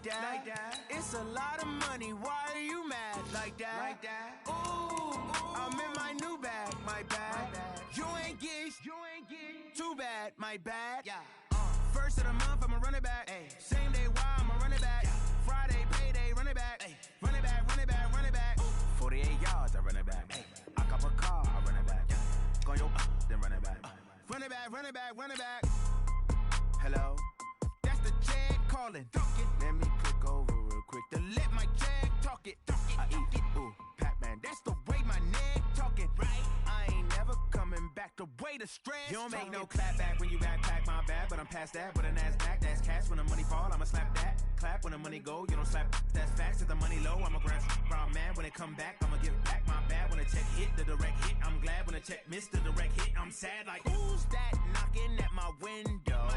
that. It's a lot of money. Why are you mad like that? Ooh, I'm in my new bag, my bad. You ain't get too bad, my bad. First of the month, I'ma run it back. Same day, why I'ma run it back. Friday, payday, run it back. Run it back, run it back, run it back. 48 yards, I run it back. I cop a car, I run it back. Go yo, then run it back. Run it back, run it back, run it back. Hello, that's the jag calling. Let me click over real quick to let my jag talk it. I eat it, ooh, Pac-Man. That's the way my neck talking. Right, I ain't never coming back. The way the stress. You don't make no clap back when you backpack my bad, but I'm past that. With a NASDAQ, that's cash. When the money fall, I'ma slap that. Clap when the money go, you don't slap. That's facts. If the money low, I'ma grab brown man. When it come back, I'ma give back my bad. When the check hit, the direct hit. I'm glad when the check missed the direct hit. I'm sad like who's that knocking at my window?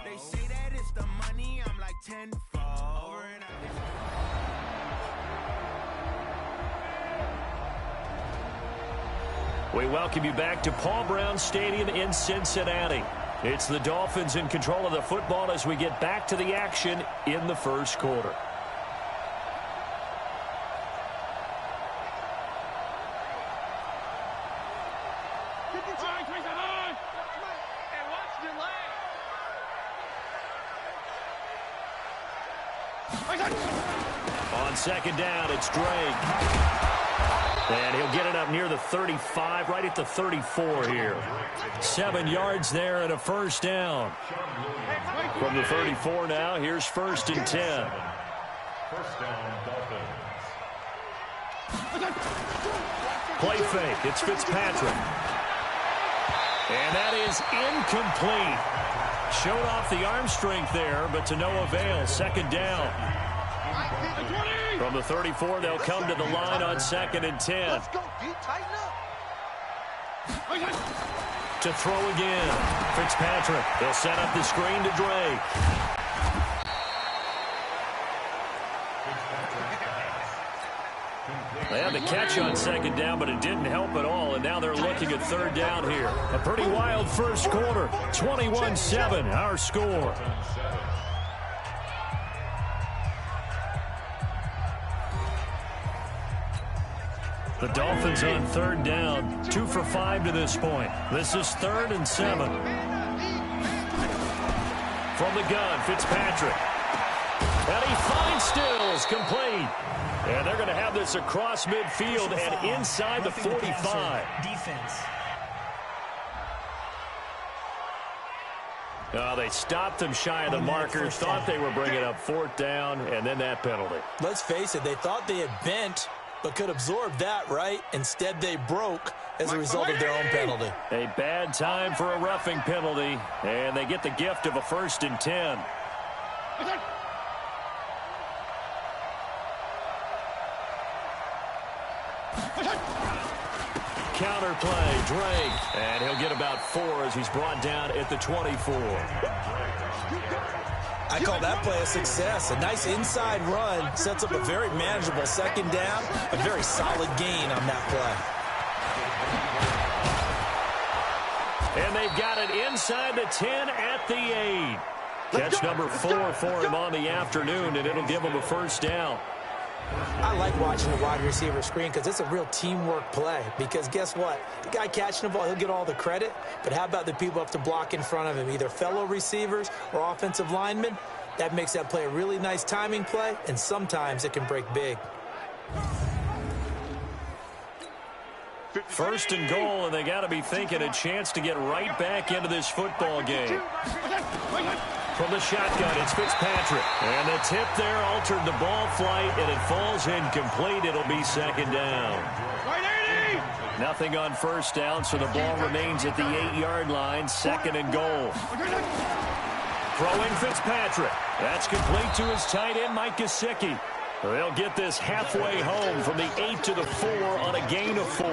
They say that it's the money. I'm like tenfold. Over and out. We welcome you back to Paul Brown Stadium in Cincinnati. It's the Dolphins in control of the football as we get back to the action in the first quarter. On second down, it's Drake. And he'll get it up near the 35, right at the 34 here. 7 yards there and a first down. From the 34 now, here's 1st and 10. First down, Dolphins. Play fake. It's Fitzpatrick. And that is incomplete. Showed off the arm strength there, but to no avail. Second down. From the 34, they'll come to the line on 2nd and 10. Let's go, D. Tighten up. To throw again. Fitzpatrick. They'll set up the screen to Drake. They had the catch on 2nd down, but it didn't help at all, and now they're looking at 3rd down here. A pretty wild first quarter. 21-7, our score. The Dolphins on 3rd down, 2 for 5 to this point. This is 3rd and 7. From the gun, Fitzpatrick. And he finds Stills, complete. And they're going to have this across midfield and inside the 45. Defense. They stopped them shy of the marker, thought they were bringing up 4th down, and then that penalty. Let's face it, they thought they had bent, but could absorb that, right? Instead, they broke as a result of their own penalty. A bad time for a roughing penalty, and they get the gift of a 1st and 10. Counter play, Drake, and he'll get about 4 as he's brought down at the 24. I call that play a success. A nice inside run sets up a very manageable 2nd down, a very solid gain on that play. And they've got it inside the 10 at the 8. Catch number 4 for him on the afternoon, and it'll give him a 1st down. I like watching the wide receiver screen because it's a real teamwork play. Because guess what? The guy catching the ball, he'll get all the credit. But how about the people up to block in front of him, either fellow receivers or offensive linemen? That makes that play a really nice timing play, and sometimes it can break big. 1st and goal, and they got to be thinking a chance to get right back into this football game. From the shotgun, it's Fitzpatrick. And the tip there altered the ball flight, and it falls incomplete. It'll be 2nd down. Nothing on 1st down, so the ball remains at the 8-yard line. 2nd and goal. Throwing Fitzpatrick. That's complete to his tight end, Mike Gesicki. They'll get this halfway home from the 8 to the 4 on a gain of 4.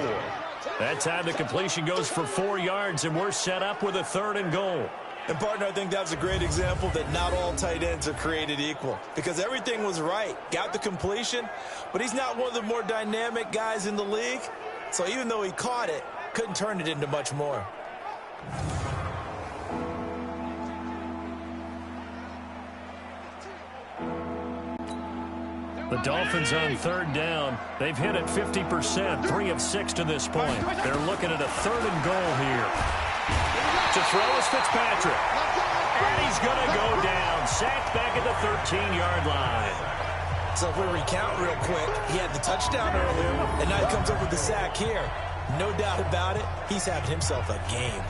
That time the completion goes for 4 yards, and we're set up with a 3rd and goal. And, partner, I think that's a great example that not all tight ends are created equal. Because everything was right. Got the completion, but he's not one of the more dynamic guys in the league. So even though he caught it, couldn't turn it into much more. The Dolphins on third down. They've hit it 50%, 3 of 6 to this point. They're looking at a 3rd and goal here. To throw is Fitzpatrick. And he's going to go down. Sacked back at the 13-yard line. So if we recount real quick, he had the touchdown earlier, and now he comes up with the sack here. No doubt about it, he's having himself a game.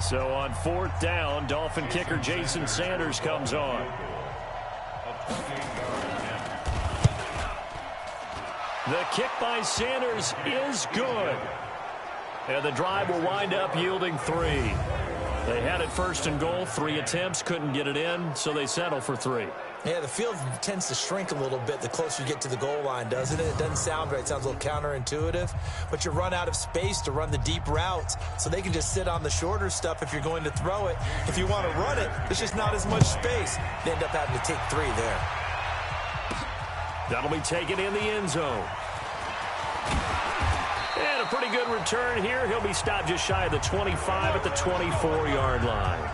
So on 4th down, Dolphin kicker Jason Sanders comes on. The kick by Sanders is good. And the drive will wind up yielding 3. They had it 1st and goal, 3 attempts, couldn't get it in, so they settle for 3. Yeah, the field tends to shrink a little bit the closer you get to the goal line, doesn't it? It doesn't sound right. It sounds a little counterintuitive. But you run out of space to run the deep routes, so they can just sit on the shorter stuff if you're going to throw it. If you want to run it, there's just not as much space. They end up having to take 3 there. That'll be taken in the end zone. And a pretty good return here. He'll be stopped just shy of the 25 at the 24-yard line.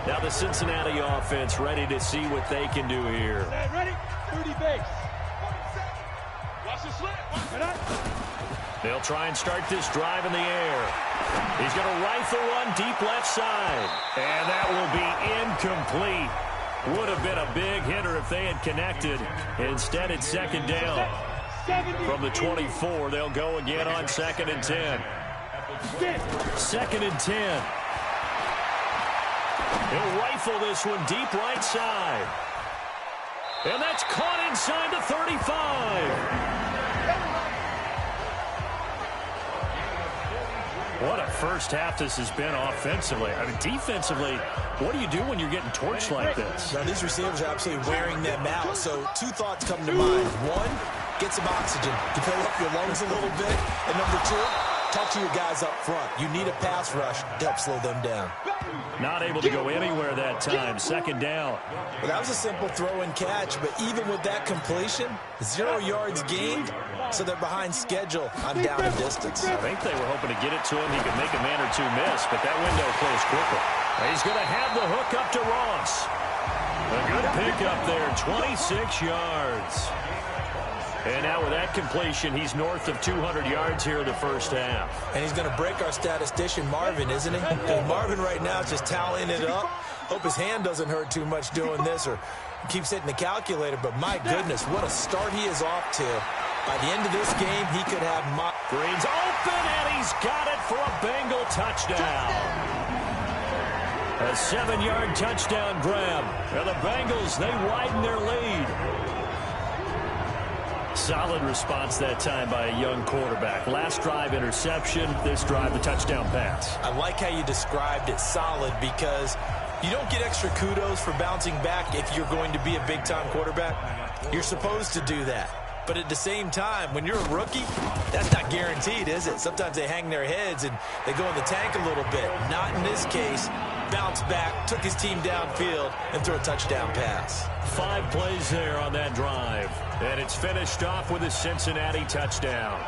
Now the Cincinnati offense ready to see what they can do here. Ready? 30 base. Watch the slip. They'll try and start this drive in the air. He's going to rifle one deep left side. And that will be incomplete. Would have been a big hitter if they had connected. Instead, it's 2nd down. From the 24, they'll go again on 2nd and 10. 2nd and 10. He'll rifle this one deep right side. And that's caught inside the 35. What a first half this has been offensively. I mean, defensively, what do you do when you're getting torched like this? Now, these receivers are absolutely wearing them out. So 2 thoughts come to mind. 1, get some oxygen to fill up your lungs a little bit. And number 2, talk to your guys up front. You need a pass rush to help slow them down. Not able to go anywhere that time. 2nd down. Well, that was a simple throw and catch, but even with that completion, 0 yards gained, so they're behind schedule on down and distance. I think they were hoping to get it to him. He could make a man or 2 miss, but that window closed quickly. He's going to have the hook up to Ross. A good pickup there, 26 yards. And now with that completion, he's north of 200 yards here in the first half. And he's going to break our statistician, Marvin, isn't he? Because Marvin right now is just tallying it up. Hope his hand doesn't hurt too much doing this or keeps hitting the calculator. But my goodness, what a start he is off to. By the end of this game, he could have... Green's open, and he's got it for a Bengal touchdown. A 7-yard touchdown grab. And the Bengals, they widen their lead. Solid response that time by a young quarterback. Last drive, interception. This drive, the touchdown pass. I like how you described it, solid, because you don't get extra kudos for bouncing back if you're going to be a big-time quarterback. You're supposed to do that. But at the same time, when you're a rookie, that's not guaranteed, is it? Sometimes they hang their heads and they go in the tank a little bit. Not in this case. Bounced back, took his team downfield, and threw a touchdown pass. 5 plays there on that drive. And it's finished off with a Cincinnati touchdown.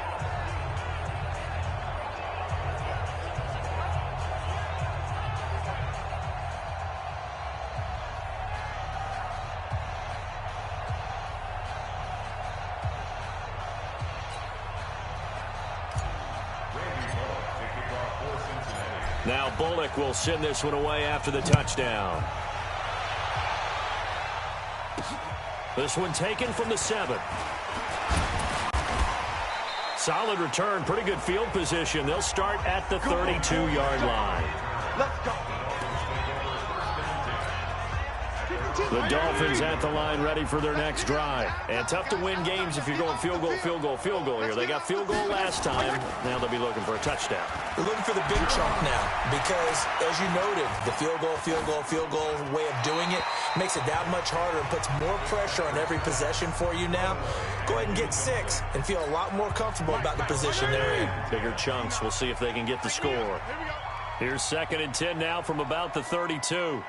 Now Bullock will send this one away after the touchdown. This one taken from the 7. Solid return, pretty good field position. They'll start at the 32-yard line. Let's go. The Dolphins at the line ready for their next drive. And tough to win games if you're going field goal, field goal, field goal here. They got field goal last time. Now they'll be looking for a touchdown. They're looking for the big chunk now because, as you noted, the field goal way of doing it makes it that much harder and puts more pressure on every possession for you now. Go ahead and get 6 and feel a lot more comfortable about the position they're in. Bigger chunks. We'll see if they can get the score. Here's 2nd and 10 now from about the 32.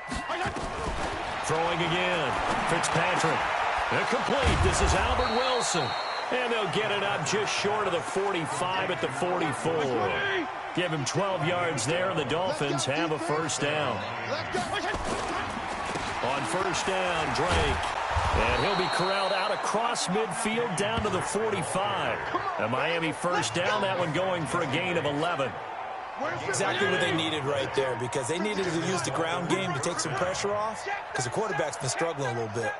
Throwing again. Fitzpatrick. Incomplete. This is Albert Wilson. And they'll get it up just short of the 45 at the 44. Give him 12 yards there, and the Dolphins have a first down. On first down, Drake. And he'll be corralled out across midfield down to the 45. A Miami first down, that one going for a gain of 11. Exactly what they needed right there, because they needed to use the ground game to take some pressure off, because the quarterback's been struggling a little bit.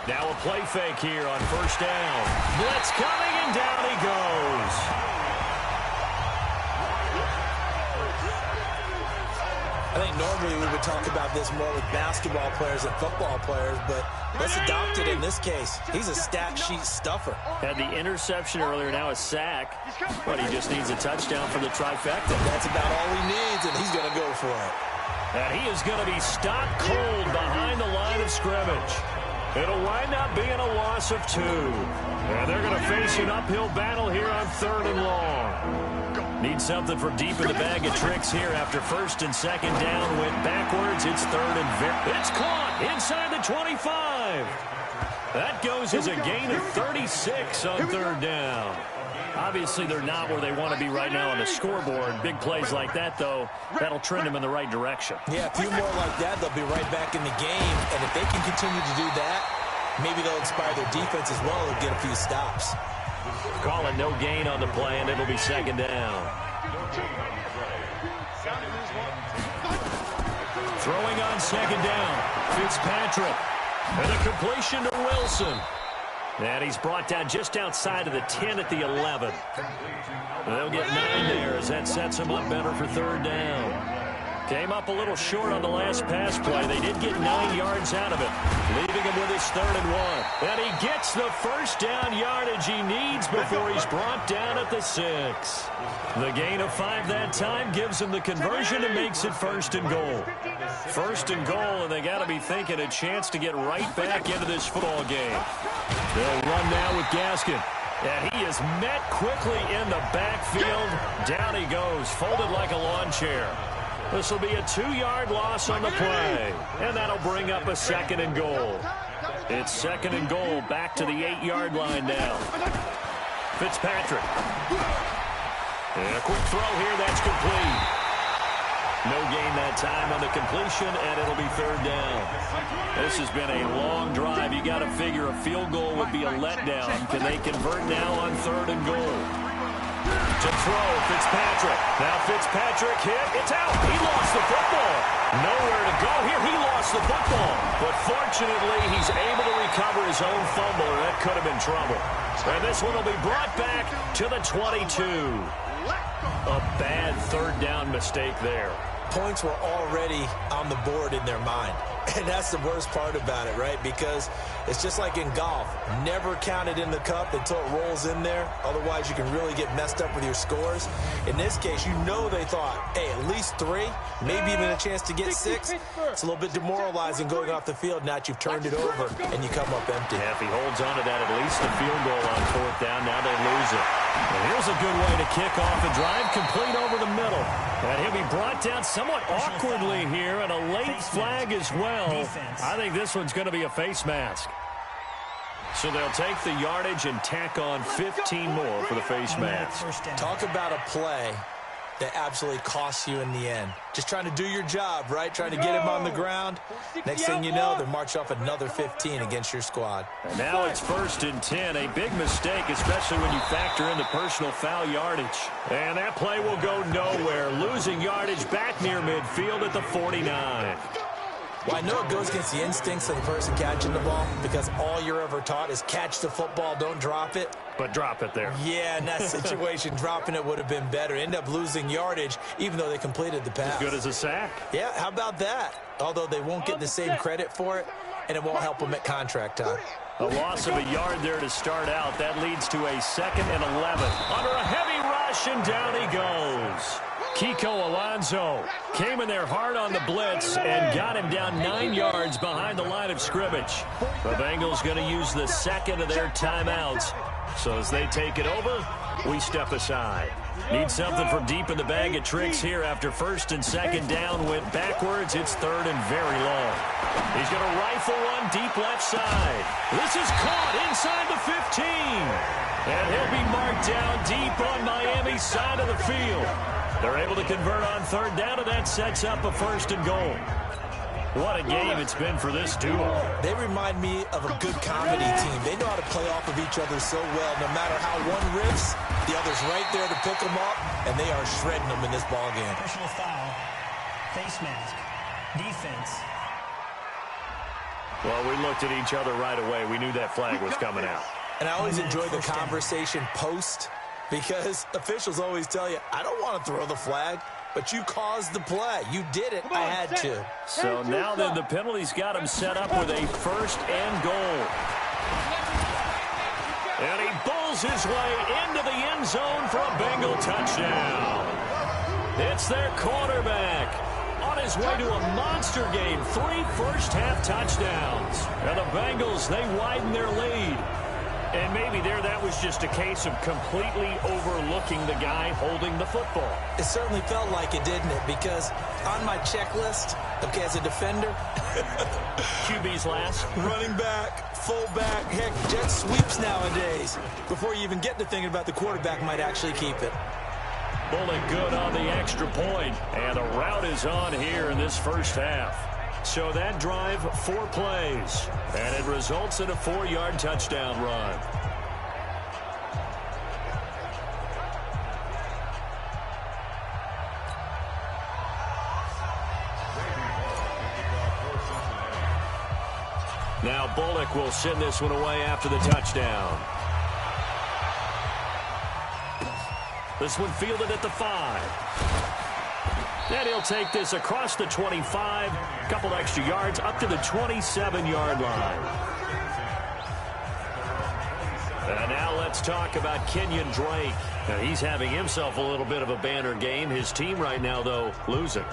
Now a play fake here on first down. Blitz coming, and down he goes. I think normally we would talk about this more with basketball players and football players, but let's adopt it in this case. He's a stat sheet stuffer. Had the interception earlier, now a sack. But he just needs a touchdown for the trifecta. That's about all he needs, and he's going to go for it. And he is going to be stopped cold behind the line of scrimmage. It'll wind up being a loss of 2. And they're going to face an uphill battle here on 3rd and long. Need something from deep in the bag of tricks here after first and second down. Went backwards. It's 3rd and it's caught inside the 25. That goes as a gain of 36 on 3rd down. Obviously, they're not where they want to be right now on the scoreboard. Big plays like that, though, that'll trend them in the right direction. Yeah, a few more like that, they'll be right back in the game. And if they can continue to do that, maybe they'll inspire their defense as well and get a few stops. Calling no gain on the play, and it'll be second down. Throwing on second down, Fitzpatrick. And a completion to Wilson. And he's brought down just outside of the 10 at the 11. They'll get 9 there as that sets him up better for 3rd down. Came up a little short on the last pass play. They did get 9 yards out of it, leaving him with his 3rd and 1. And he gets the first down yardage he needs before he's brought down at the 6. The gain of 5 that time gives him the conversion and makes it 1st and goal. 1st and goal, and they got to be thinking a chance to get right back into this football game. They'll run now with Gaskin. And he is met quickly in the backfield. Down he goes, folded like a lawn chair. This will be a 2-yard loss on the play. And that'll bring up a 2nd and goal. It's 2nd and goal, back to the 8-yard line now. Fitzpatrick. And a quick throw here, that's complete. No gain that time on the completion, and it'll be 3rd down. This has been a long drive. You got to figure a field goal would be a letdown. Can they convert now on 3rd and goal? To throw, Fitzpatrick. Now Fitzpatrick hit. It's out. He lost the football. Nowhere to go here. He lost the football. But fortunately, he's able to recover his own fumble, or that could have been trouble. And this one will be brought back to the 22. A bad 3rd down mistake there. Points were already on the board in their mind. And that's the worst part about it, right? Because it's just like in golf. Never count it in the cup until it rolls in there. Otherwise, you can really get messed up with your scores. In this case, you know they thought, hey, at least 3, maybe even a chance to get 6. It's a little bit demoralizing going off the field now that you've turned it over and you come up empty. Yeah, if he holds on to that, at least a field goal on 4th down. Now they lose it. And here's a good way to kick off a drive, complete over the middle. And he'll be brought down somewhat awkwardly here, and a late flag as well. I think this one's going to be a face mask. So they'll take the yardage and tack on 15 more for the face mask. Talk about a play that absolutely costs you in the end. Just trying to do your job, right? Trying to get him on the ground. Next thing you know, they'll march off another 15 against your squad. And now it's 1st and 10. A big mistake, especially when you factor in the personal foul yardage. And that play will go nowhere. Losing yardage back near midfield at the 49. Well, I know it goes against the instincts of the person catching the ball because all you're ever taught is catch the football, don't drop it. But drop it there. Yeah, in that situation, dropping it would have been better. End up losing yardage, even though they completed the pass. As good as a sack. Yeah, how about that? Although they won't get the same credit for it, and it won't help them at contract time. A loss of a yard there to start out. That leads to a 2nd and 11. Under a heavy rush, and down he goes. Kiko Alonso came in there hard on the blitz and got him down 9 yards behind the line of scrimmage. The Bengals going to use the 2nd of their timeouts. So as they take it over, we step aside. Need something from deep in the bag of tricks here after first and second down went backwards. It's third and very long. He's going to rifle one deep left side. This is caught inside the 15. And he'll be marked down deep on Miami's side of the field. They're able to convert on third down, and that sets up a first and goal. What a game it's been for this duo. They remind me of a good comedy team. They know how to play off of each other so well. No matter how one riffs, the other's right there to pick them up, and they are shredding them in this ballgame. Personal foul, face mask, defense. Well, we looked at each other right away. We knew that flag was coming out. And I always enjoy the conversation post, because officials always tell you, I don't want to throw the flag. But you caused the play. You did it. I had to. So now then the penalty's got him set up with a first and goal. And he bowls his way into the end zone for a Bengal touchdown. It's their quarterback on his way to a monster game. 3 first-half touchdowns. And the Bengals, they widen their lead. And maybe that was just a case of completely overlooking the guy holding the football. It certainly felt like it, didn't it? Because on my checklist, okay, as a defender, QB's last. Running back, fullback, heck, jet sweeps nowadays. Before you even get to thinking about the quarterback might actually keep it. Bullock good on the extra point. And the route is on here in this first half. So that drive, 4 plays, and it results in a 4-yard touchdown run. Now Bullock will send this one away after the touchdown. This one fielded at the 5. And he'll take this across the 25, a couple extra yards, up to the 27-yard line. And now let's talk about Kenyon Drake. Now he's having himself a little bit of a banner game. His team right now, though, losing.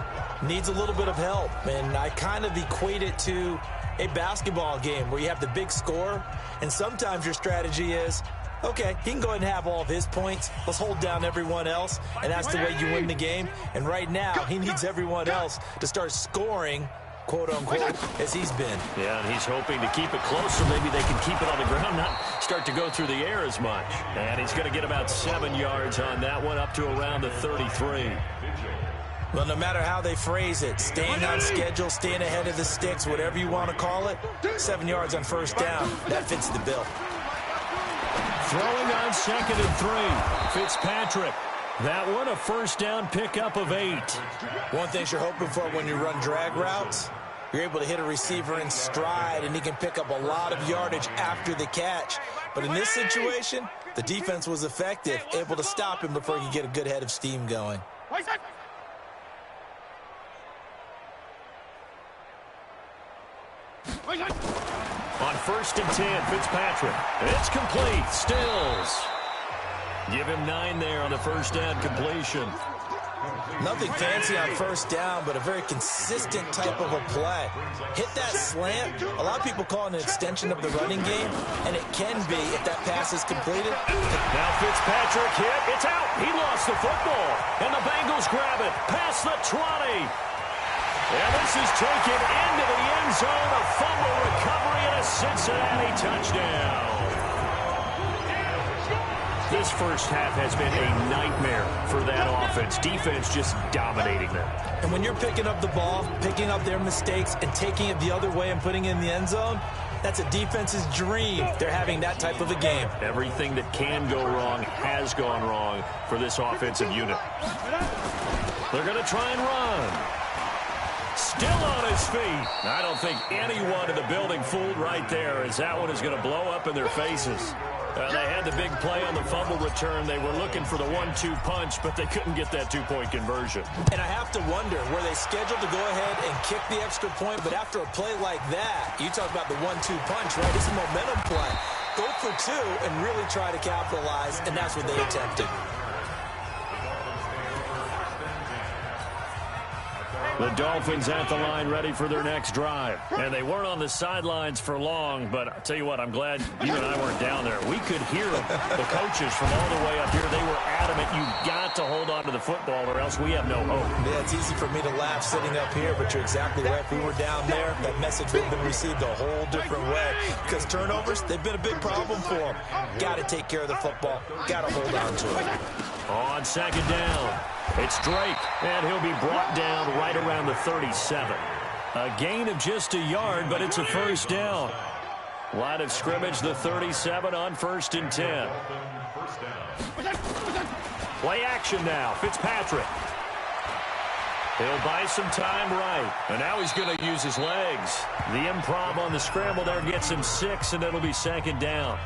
Needs a little bit of help, and I kind of equate it to a basketball game where you have the big score, and sometimes your strategy is, okay, he can go ahead and have all of his points. Let's hold down everyone else, and that's the way you win the game. And right now, he needs everyone else to start scoring, quote-unquote, as he's been. Yeah, and he's hoping to keep it close so maybe they can keep it on the ground, not start to go through the air as much. And he's going to get about 7 yards on that one, up to around the 33. Well, no matter how they phrase it, staying on schedule, staying ahead of the sticks, whatever you want to call it, 7 yards on first down, that fits the bill. Throwing on 2nd and 3, Fitzpatrick. That one a first down pickup of 8. One thing you're hoping for when you run drag routes, you're able to hit a receiver in stride, and he can pick up a lot of yardage after the catch. But in this situation, the defense was effective, able to stop him before he could get a good head of steam going. On 1st and 10, Fitzpatrick. It's complete. Stills. Give him 9 there on the first down completion. Nothing fancy on first down, but a very consistent type of a play. Hit that slant. A lot of people call it an extension of the running game, and it can be if that pass is completed. Now Fitzpatrick hit. It's out. He lost the football, and the Bengals grab it past the 20. And this is taken into the end zone. A fumble recovery and a Cincinnati touchdown. This first half has been a nightmare for that offense. Defense just dominating them. And when you're picking up the ball, picking up their mistakes, and taking it the other way and putting it in the end zone, that's a defense's dream. They're having that type of a game. Everything that can go wrong has gone wrong for this offensive unit. They're going to try and run. Still on his feet. I don't think anyone in the building fooled right there, as that one is going to blow up in their faces. They had the big play on the fumble return. They were looking for the 1-2 punch, but they couldn't get that 2-point conversion. And I have to wonder, were they scheduled to go ahead and kick the extra point, but after a play like that, you talk about the 1-2 punch, right? It's a momentum play. Go for 2 and really try to capitalize, and that's what they attempted. The Dolphins at the line ready for their next drive. And they weren't on the sidelines for long, but I'll tell you what, I'm glad you and I weren't down there. We could hear the coaches from all the way up here. They were adamant, you've got to hold on to the football or else we have no hope. Yeah, it's easy for me to laugh sitting up here, but you're exactly right. If we were down there, that message would have been received a whole different way. Because turnovers, they've been a big problem for them. Got to take care of the football. Got to hold on to it. On second down, it's Drake, and he'll be brought down right around the 37. A gain of just a yard, but it's a first down. Line of scrimmage, the 37 on 1st and 10. Play action now, Fitzpatrick. He'll buy some time right, and now he's going to use his legs. The improv on the scramble there gets him 6, and it'll be second down.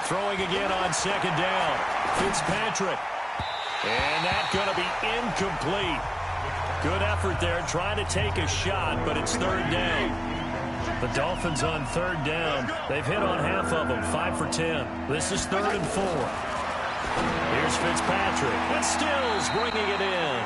Throwing again on second down. Fitzpatrick. And that's going to be incomplete. Good effort there trying to take a shot, but it's third down. The Dolphins on third down. They've hit on half of them, 5 for 10. This is 3rd and 4. Here's Fitzpatrick. And Stills bringing it in.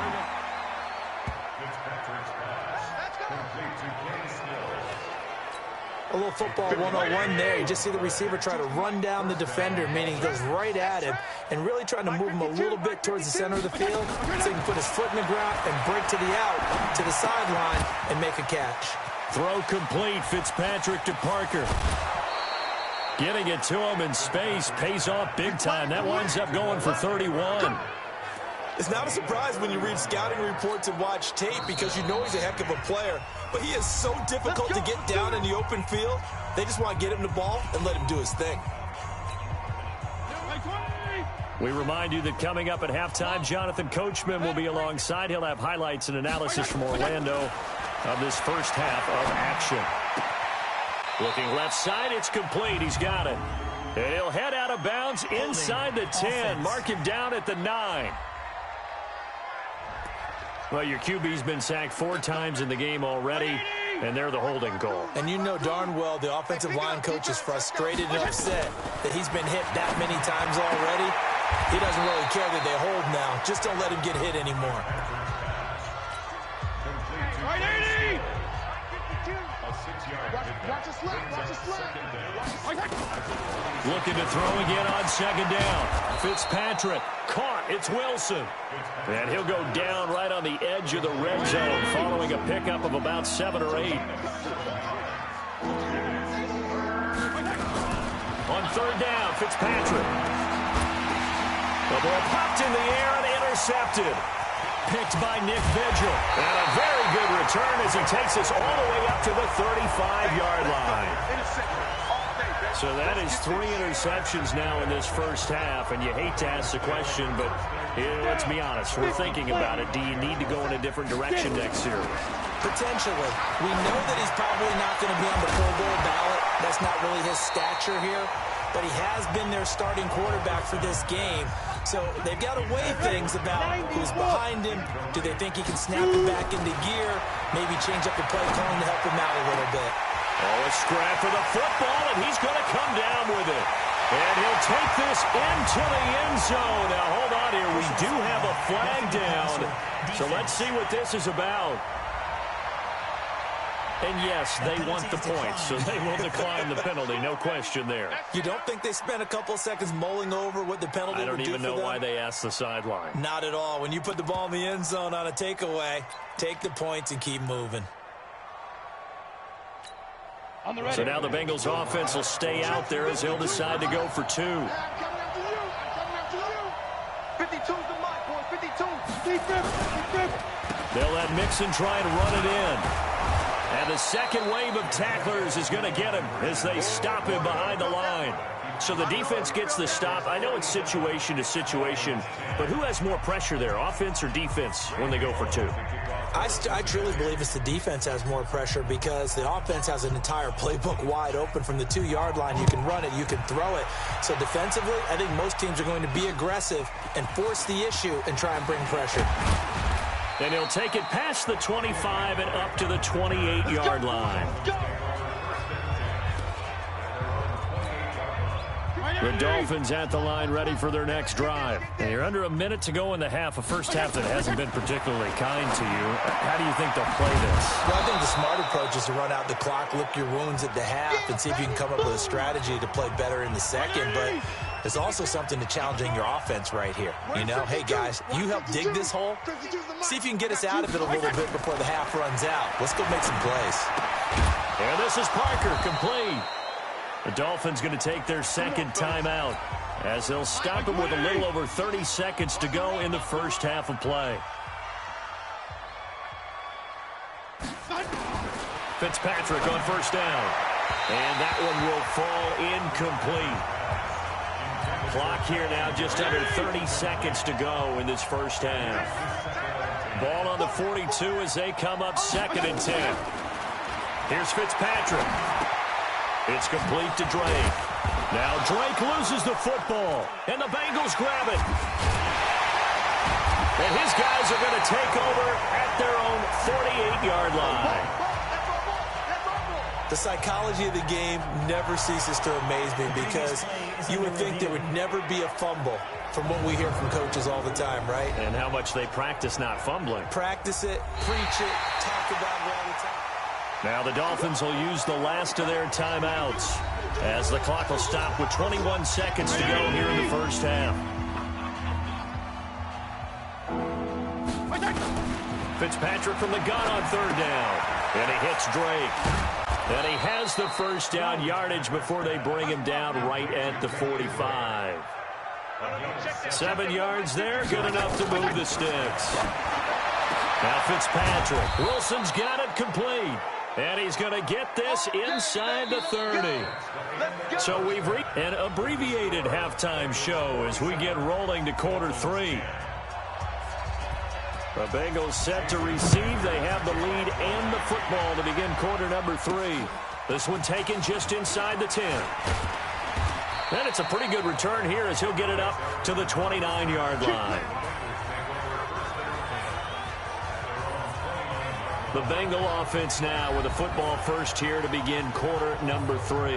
A little football 101 there. You just see the receiver try to run down the defender, meaning he goes right at him and really trying to move him a little bit towards the center of the field so he can put his foot in the ground and break to the out, to the sideline, and make a catch. Throw complete. Fitzpatrick to Parker. Getting it to him in space pays off big time. That winds up going for 31. It's not a surprise when you read scouting reports and watch tape because you know he's a heck of a player. But he is so difficult to get down in the open field. They just want to get him the ball and let him do his thing. We remind you that coming up at halftime, Jonathan Coachman will be alongside. He'll have highlights and analysis from Orlando of this first half of action. Looking left side, it's complete. He's got it. And he'll head out of bounds inside the 10. Mark him down at the 9. Well, your QB's been sacked 4 times in the game already, and they're the holding goal. And you know darn well the offensive line coach is frustrated and upset that he's been hit that many times already. He doesn't really care that they hold now. Just don't let him get hit anymore. Right, 80! Watch a slip, watch a slip. Looking to throw again on second down. Fitzpatrick caught. It's Wilson. And he'll go down right on the edge of the red zone following a pickup of about 7 or 8. On third down, Fitzpatrick. The ball popped in the air and intercepted. Picked by Nick Vigil. And a very good return as he takes us all the way up to the 35-yard line. So that is 3 interceptions now in this first half. And you hate to ask the question, but let's be honest. We're thinking about it. Do you need to go in a different direction next year? Potentially. We know that he's probably not going to be on the Pro Bowl ballot. That's not really his stature here. But he has been their starting quarterback for this game. So they've got to weigh things about who's behind him. Do they think he can snap it back into gear? Maybe change up the play calling to help him out a little bit. Oh, a scrap for the football, and he's going to come down with it. And he'll take this into the end zone. Now, hold on here. We do have a flag down. So let's see what this is about. And yes, they want the points, so they will decline the penalty. No question there. You don't think they spent a couple of seconds mulling over what the penalty would do for them? I don't even know why they asked the sideline. Not at all. When you put the ball in the end zone on a takeaway, take the points and keep moving. So now the Bengals offense will stay out there as they'll decide to go for 2. 52's the mark, boy. 52. They'll let Mixon try and run it in. And the second wave of tacklers is going to get him as they stop him behind the line. So the defense gets the stop. I know it's situation to situation, but who has more pressure there, offense or defense, when they go for 2? I truly believe it's the defense has more pressure because the offense has an entire playbook wide open from the 2-yard line. You can run it, you can throw it. So defensively, I think most teams are going to be aggressive and force the issue and try and bring pressure. And he'll take it past the 25 and up to the 28-yard line. The Dolphins at the line ready for their next drive. And you're under a minute to go in the half, a first half that hasn't been particularly kind to you. How do you think they'll play this? Well, I think the smart approach is to run out the clock, lick your wounds at the half, and see if you can come up with a strategy to play better in the second. But there's also something to challenging your offense right here. You know, hey, guys, you help dig this hole. See if you can get us out of it a little bit before the half runs out. Let's go make some plays. And this is Parker, complete. The Dolphins going to take their second timeout as they'll stop it with a little over 30 seconds to go in the first half of play. Fitzpatrick on first down. And that one will fall incomplete. Clock here now just under 30 seconds to go in this first half. Ball on the 42 as they come up 2nd and 10. Here's Fitzpatrick. It's complete to Drake. Now Drake loses the football, and the Bengals grab it. And his guys are going to take over at their own 48-yard line. The psychology of the game never ceases to amaze me because you would think there would never be a fumble from what we hear from coaches all the time, right? And how much they practice not fumbling. Practice it, preach it, talk about it all the time. Now the Dolphins will use the last of their timeouts as the clock will stop with 21 seconds to go here in the first half. Fitzpatrick from the gun on 3rd down. And he hits Drake. And he has the first down yardage before they bring him down right at the 45. 7 yards there, good enough to move the sticks. Now Fitzpatrick. Wilson's got it complete. And he's going to get this inside the 30. So we've reached an abbreviated halftime show as we get rolling to quarter 3. The Bengals set to receive. They have the lead and the football to begin quarter number 3. This one taken just inside the 10. And it's a pretty good return here as he'll get it up to the 29-yard line. The Bengal offense now with a football first here to begin quarter number 3.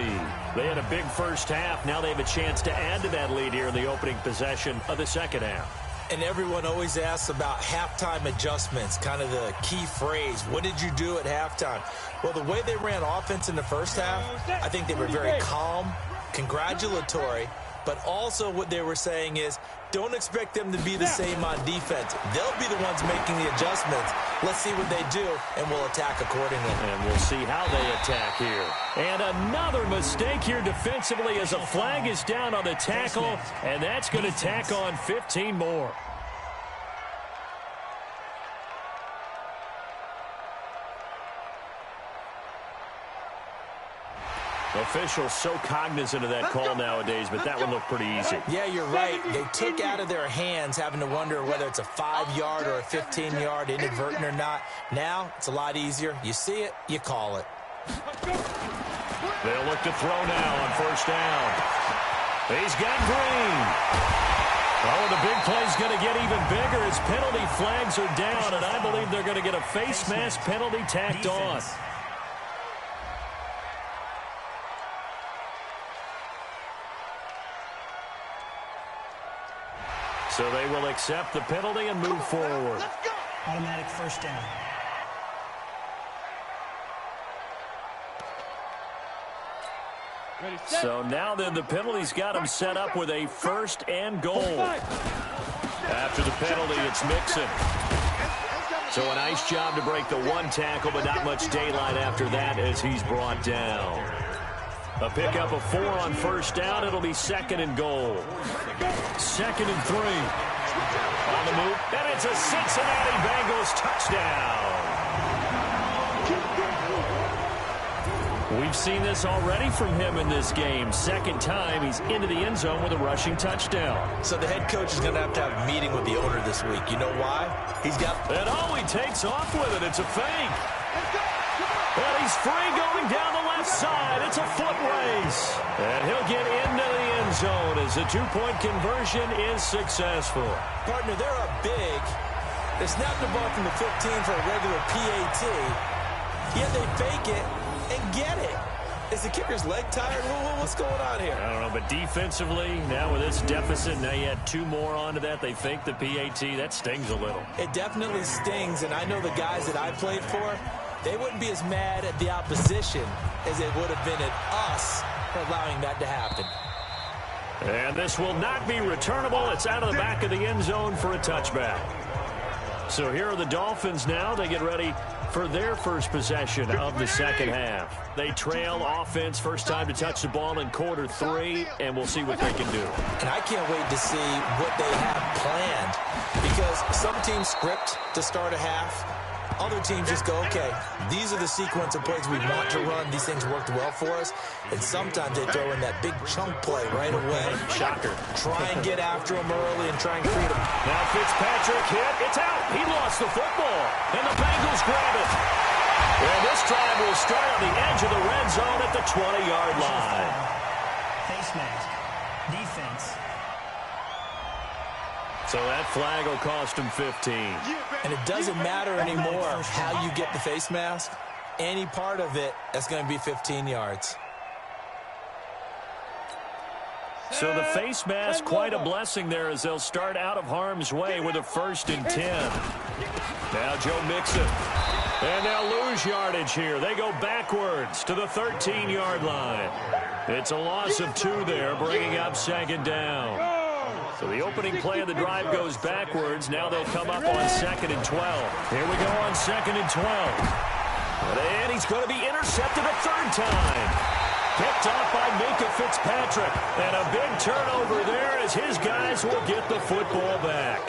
They had a big first half. Now they have a chance to add to that lead here in the opening possession of the second half. And everyone always asks about halftime adjustments, kind of the key phrase. What did you do at halftime? Well, the way they ran offense in the first half, I think they were very calm, congratulatory, but also what they were saying is, don't expect them to be the same on defense. They'll be the ones making the adjustments. Let's see what they do, and we'll attack accordingly. And we'll see how they attack here. And another mistake here defensively as a flag is down on the tackle, and that's going to tack on 15 more. Officials so cognizant of that call nowadays, but that one looked pretty easy. Yeah, you're right. They took out of their hands having to wonder whether it's a 5-yard or a 15-yard, inadvertent or not. Now, it's a lot easier. You see it, you call it. They'll look to throw now on first down. He's got Green. Oh, the big play's going to get even bigger as penalty flags are down, and I believe they're going to get a face mask penalty tacked on. So they will accept the penalty and move forward. Automatic first down. So now then the penalty's got him set up with a 1st and goal. After the penalty, it's Mixon. So a nice job to break the 1 tackle, but not much daylight after that as he's brought down. A pickup of 4 on first down. It'll be 2nd and goal. 2nd and 3. On the move. And it's a Cincinnati Bengals touchdown. We've seen this already from him in this game. 2nd time he's into the end zone with a rushing touchdown. So the head coach is going to have a meeting with the owner this week. You know why? He's got... And oh, he takes off with it. It's a fake. And he's free going down the left side. It's a foot race. And he'll get into the end zone as the 2-point conversion is successful. Partner, they're up big. They snap the ball from the 15 for a regular PAT. Yet they fake it and get it. Is the kicker's leg tired? What's going on here? I don't know, but defensively, now with this deficit, now you add 2 more onto that. They fake the PAT. That stings a little. It definitely stings, and I know the guys that I played for, they wouldn't be as mad at the opposition as they would have been at us for allowing that to happen. And this will not be returnable. It's out of the back of the end zone for a touchback. So here are the Dolphins now. They get ready for their first possession of the second half. They trail offense, first time to touch the ball in quarter 3, and we'll see what they can do. And I can't wait to see what they have planned, because some teams script to start a half. Other teams just go, okay, these are the sequence of plays we want to run. These things worked well for us. And sometimes they throw in that big chunk play right away. Shocker. Try and get after them early and try and create them. Now Fitzpatrick hit. It's out. He lost the football. And the Bengals grab it. And this drive will start on the edge of the red zone at the 20-yard line. Face mask. Defense. So that flag will cost him 15. And it doesn't matter anymore how you get the face mask. Any part of it, that's going to be 15 yards. So the face mask, quite a blessing there as they'll start out of harm's way with a 1st and 10. Now Joe Mixon. And they'll lose yardage here. They go backwards to the 13-yard line. It's a loss of 2 there, bringing up 2nd down. So the opening play of the drive goes backwards. Now they'll come up on 2nd and 12. Here we go on 2nd and 12. And he's going to be intercepted a 3rd time. Picked off by Minka Fitzpatrick. And a big turnover there as his guys will get the football back.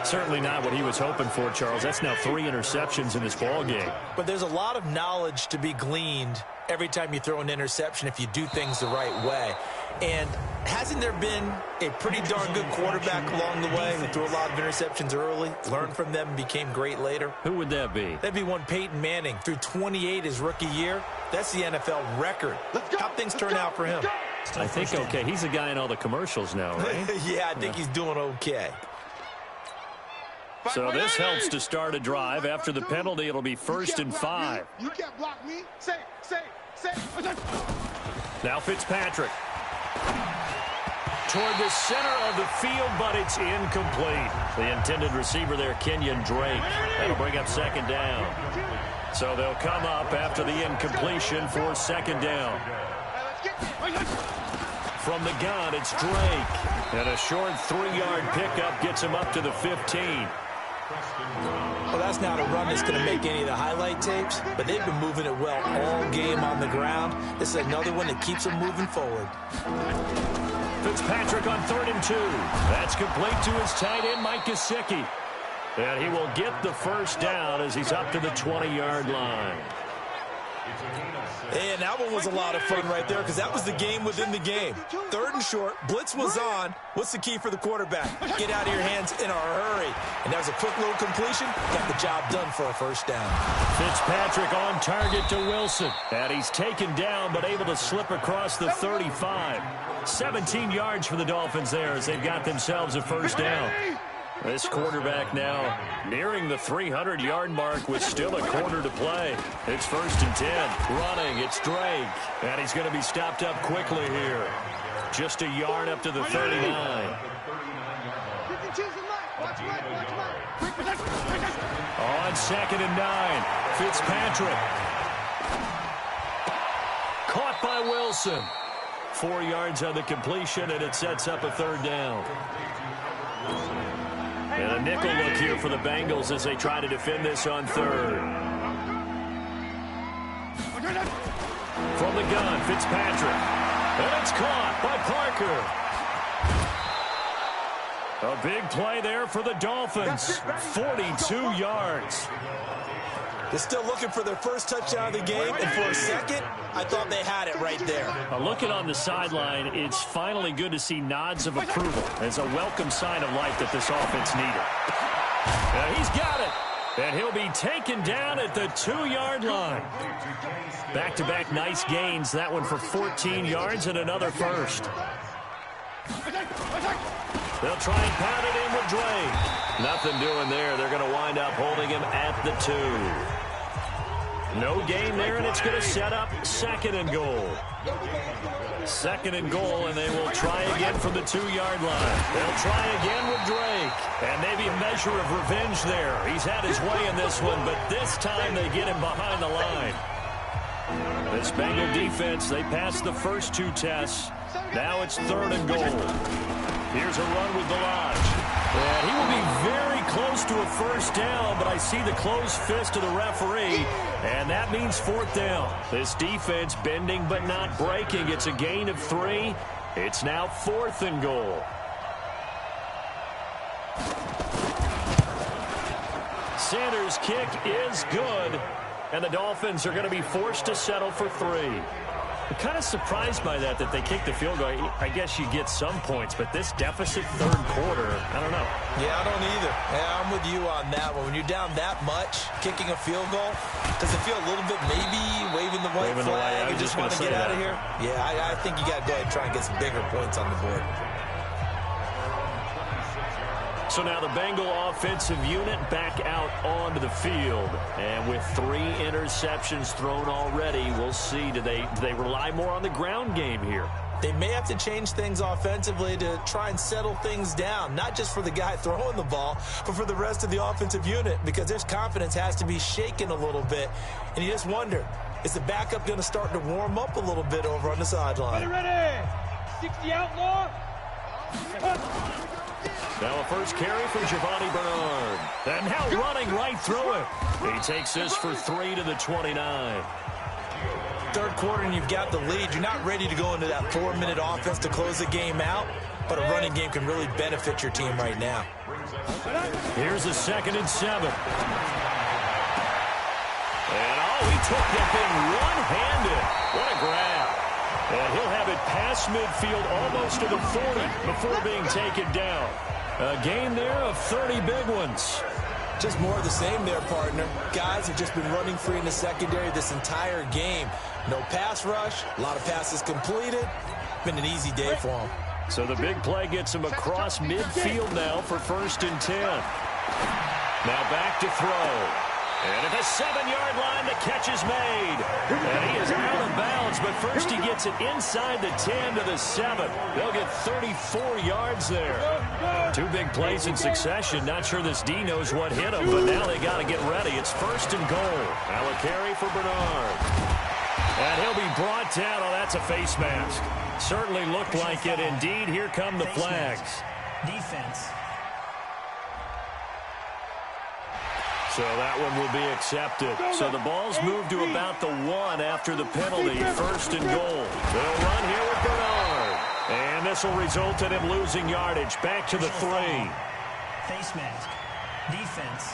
Certainly not what he was hoping for, Charles. That's now 3 interceptions in this ball game. But there's a lot of knowledge to be gleaned every time you throw an interception if you do things the right way. And hasn't there been a pretty darn good quarterback along the way who threw a lot of interceptions early, learned from them, and became great later? Who would that be? That'd be one Peyton Manning. Threw 28 his rookie year. That's the NFL record. How things turn out for him? I think okay. He's a guy in all the commercials now, right? Yeah, I think he's doing okay. So this helps to start a drive. After the penalty, it'll be 1st and 5. You can't block me. Say. Now Fitzpatrick. Toward the center of the field, but it's incomplete. The intended receiver there, Kenyon Drake. That'll bring up 2nd down. So they'll come up after the incompletion for 2nd down. From the gun, it's Drake. And a short 3-yard pickup gets him up to the 15. Well, that's not a run that's going to make any of the highlight tapes, but they've been moving it well all game on the ground. This is another one that keeps them moving forward. Fitzpatrick on 3rd and 2. That's complete to his tight end, Mike Gesicki. And he will get the 1st down as he's up to the 20-yard line. And that one was a lot of fun right there because that was the game within the game. 3rd and short, blitz was on. What's the key for the quarterback? Get out of your hands in a hurry. And that was a quick little completion. Got the job done for a 1st down. Fitzpatrick on target to Wilson. And he's taken down but able to slip across the 35. 17 yards for the Dolphins there as they've got themselves a 1st down. This quarterback now nearing the 300-yard mark with still a quarter to play. It's 1st and 10. Running, it's Drake. And he's going to be stopped up quickly here. Just a yard up to the 39. On 2nd and 9, Fitzpatrick. Caught by Wilson. 4 yards on the completion, and it sets up a 3rd down. And a nickel look here for the Bengals as they try to defend this on 3rd. From the gun, Fitzpatrick. And it's caught by Parker. A big play there for the Dolphins. 42 yards. They're still looking for their 1st touchdown of the game, and for a second, I thought they had it right there. Looking on the sideline, it's finally good to see nods of approval. It's a welcome sign of life that this offense needed. He's got it, and he'll be taken down at the 2-yard line. Back-to-back nice gains, that one for 14 yards and another 1st. They'll try and pound it in with Drake. Nothing doing there. They're going to wind up holding him at the 2. No gain there, and it's going to set up 2nd and goal. 2nd and goal, and they will try again from the 2-yard line. They'll try again with Drake. And maybe a measure of revenge there. He's had his way in this one, but this time they get him behind the line. This Bengal defense, they passed the first 2 tests. Now it's 3rd and goal. Here's a run with Delage. And he will be very close to a first down, but I see the closed fist of the referee, and that means 4th down. This defense bending but not breaking. It's a gain of 3. It's now 4th and goal. Sanders' kick is good, and the Dolphins are going to be forced to settle for 3. I'm kind of surprised by that they kicked the field goal. I guess you get some points, but this deficit 3rd quarter, I don't know. Yeah, I don't either. Yeah, I'm with you on that one. When you're down that much, kicking a field goal, does it feel a little bit maybe waving the white flag and just want to get out of here? Yeah, I think you got to go ahead and try and get some bigger points on the board. So now the Bengal offensive unit back out onto the field. And with 3 interceptions thrown already, we'll see. Do they rely more on the ground game here? They may have to change things offensively to try and settle things down, not just for the guy throwing the ball, but for the rest of the offensive unit, because their confidence has to be shaken a little bit. And you just wonder, is the backup going to start to warm up a little bit over on the sideline? Ready? 60 outlaw. Now a first carry for Giovanni Bernard. And now running right through it. He takes this for 3 to the 29. 3rd quarter and you've got the lead. You're not ready to go into that 4-minute offense to close the game out, but a running game can really benefit your team right now. Here's a 2nd and 7. And he took that thing one-handed. What a grab. And he'll have it past midfield almost to the 40 before being taken down. A gain there of 30 big ones. Just more of the same there, partner. Guys have just been running free in the secondary this entire game. No pass rush, a lot of passes completed. Been an easy day for them. So the big play gets him across midfield now for 1st and 10. Now back to throw. And at the 7-yard line, the catch is made. And he is out of bounds, but first he gets it inside the 10 to the 7. They'll get 34 yards there. 2 big plays in succession. Not sure this D knows what hit him, but now they got to get ready. It's 1st and goal. Now a carry for Bernard. And he'll be brought down. Oh, that's a face mask. Certainly looked like it. Indeed, here come the flags. Defense. So that one will be accepted. So the ball's moved to about the 1 after the penalty. 1st and goal. They'll run here with Bernard. And this will result in him losing yardage. Back to the 3. Face mask. Defense.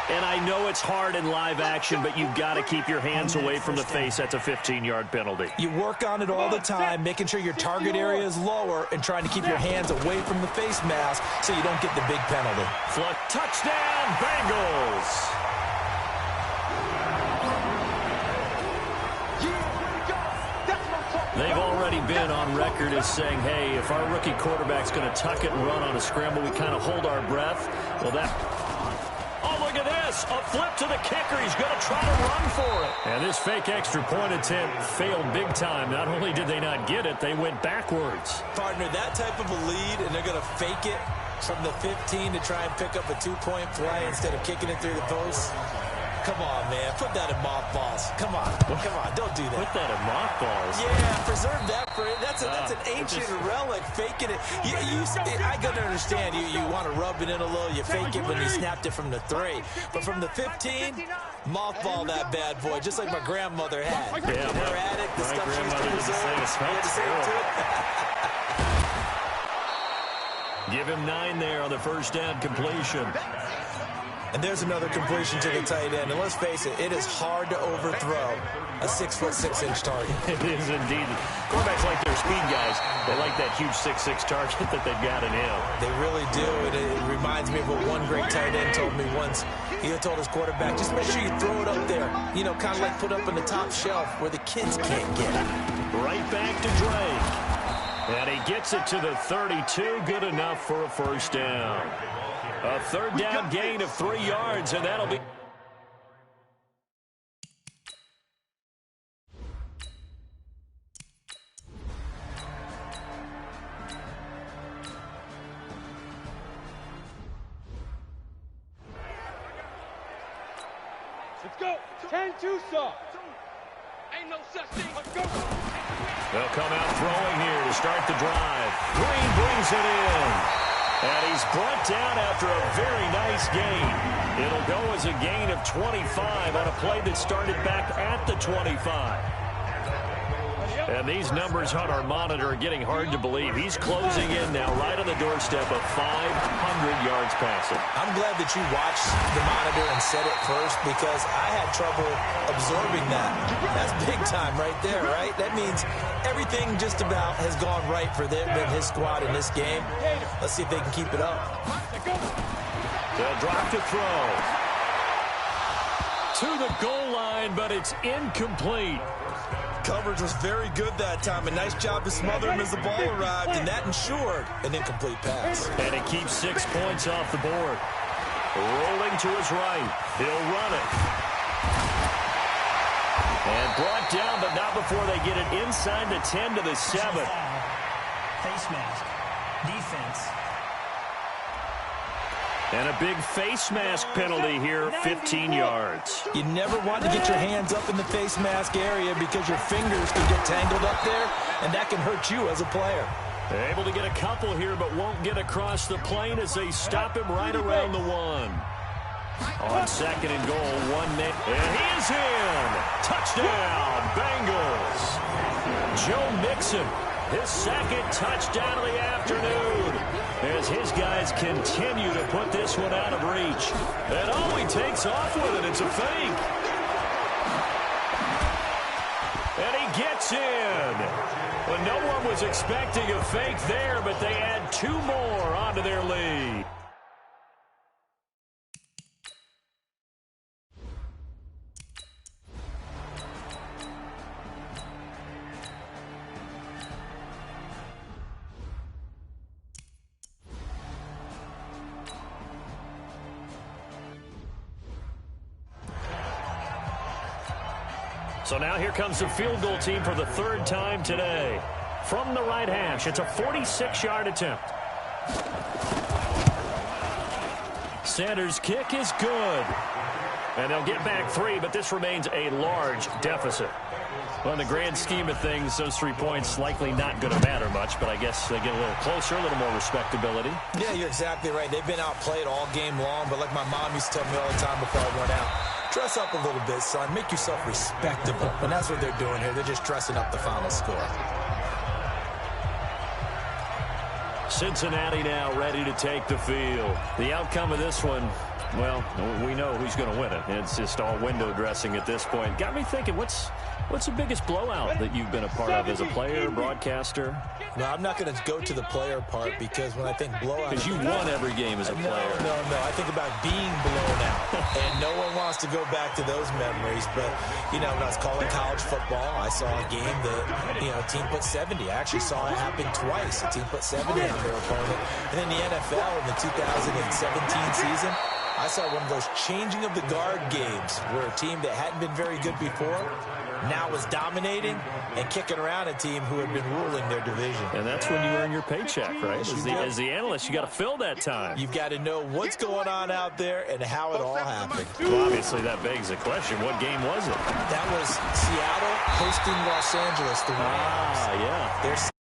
And I know it's hard in live action, but you've got to keep your hands away from the face. That's a 15-yard penalty. You work on it all the time, making sure your target area is lower and trying to keep your hands away from the face mask so you don't get the big penalty. Touchdown, Bengals! They've already been on record as saying, hey, if our rookie quarterback's going to tuck it and run on a scramble, we kind of hold our breath. Well, oh, look at this. A flip to the kicker. He's going to try to run for it. And this fake extra point attempt failed big time. Not only did they not get it, they went backwards. Partner, that type of a lead, and they're going to fake it from the 15 to try and pick up a 2-point play instead of kicking it through the post. Come on, man. Put that in mothballs. Come on. Come on. Don't do that. Put that in mothballs. Yeah, preserve that for it. That's an ancient relic. Faking it. I got to understand. You want to rub it in a little. You fake it when you snapped it from the 3. But from the 15, mothball that bad boy, just like my grandmother had. Yeah, her attic, the stuff she used to preserve. Give him 9 there on the first down completion. And there's another completion to the tight end. And let's face it, it is hard to overthrow a 6'6" target. It is indeed. Quarterbacks like their speed guys. They like that huge 6'6" target that they've got in him. They really do. And it reminds me of what one great tight end told me once. He told his quarterback, just make sure you throw it up there. You know, kind of like put up on the top shelf where the kids can't get it. Right back to Drake. And he gets it to the 32. Good enough for a first down. A third down gain of 3 yards, and that'll be... Let's go. 10-2 saw. Ain't no such thing. Let's go. They'll come out throwing here to start the drive. Green brings it in. And he's brought down after a very nice gain. It'll go as a gain of 25 on a play that started back at the 25. And these numbers on our monitor are getting hard to believe. He's closing in now right on the doorstep of 500 yards passing. I'm glad that you watched the monitor and said it first because I had trouble absorbing that. That's big time right there, right? That means everything just about has gone right for them and his squad in this game. Let's see if they can keep it up. They'll drop to throw. To the goal line, but it's incomplete. Coverage was very good that time. A nice job to smother him as the ball arrived, and that ensured an incomplete pass. And it keeps 6 points off the board. Rolling to his right. He'll run it. And brought down, but not before they get it inside the 10 to the 7. Face mask. Defense. And a big face mask penalty here, 15 yards. You never want to get your hands up in the face mask area because your fingers can get tangled up there, and that can hurt you as a player. They're able to get a couple here, but won't get across the plane as they stop him right around the 1. On 2nd and goal, and he is in. Touchdown, Bengals. Joe Mixon, his 2nd touchdown of the afternoon, as his guys continue to put this one out of reach. And oh, he takes off with it. It's a fake. And he gets in. Well, no one was expecting a fake there, but they add 2 more onto their lead. So now here comes the field goal team for the 3rd time today. From the right hash, it's a 46-yard attempt. Sanders' kick is good. And they'll get back 3, but this remains a large deficit. Well, in the grand scheme of things, those 3 points likely not going to matter much, but I guess they get a little closer, a little more respectability. Yeah, you're exactly right. They've been outplayed all game long, but like my mom used to tell me all the time before I went out, dress up a little bit, son. Make yourself respectable. And that's what they're doing here. They're just dressing up the final score. Cincinnati now ready to take the field. The outcome of this one, well, we know who's going to win it. It's just all window dressing at this point. Got me thinking, what's the biggest blowout that you've been a part of as a player, broadcaster? No, I'm not going to go to the player part because when I think blowout... Because you won every game as a player. No. I think about being blown out. And no one wants to go back to those memories. But, you know, when I was calling college football, I saw a game that, you know, a team put 70. I actually saw it happen twice. A team put 70 on their opponent. And in the NFL in the 2017 season, I saw one of those changing of the guard games where a team that hadn't been very good before now was dominating and kicking around a team who had been ruling their division. And that's when you earn your paycheck, right? As the analyst, you got to fill that time. You've got to know what's going on out there and how it all happened. Well, obviously, that begs the question, what game was it? That was Seattle hosting Los Angeles the Rams. Yeah.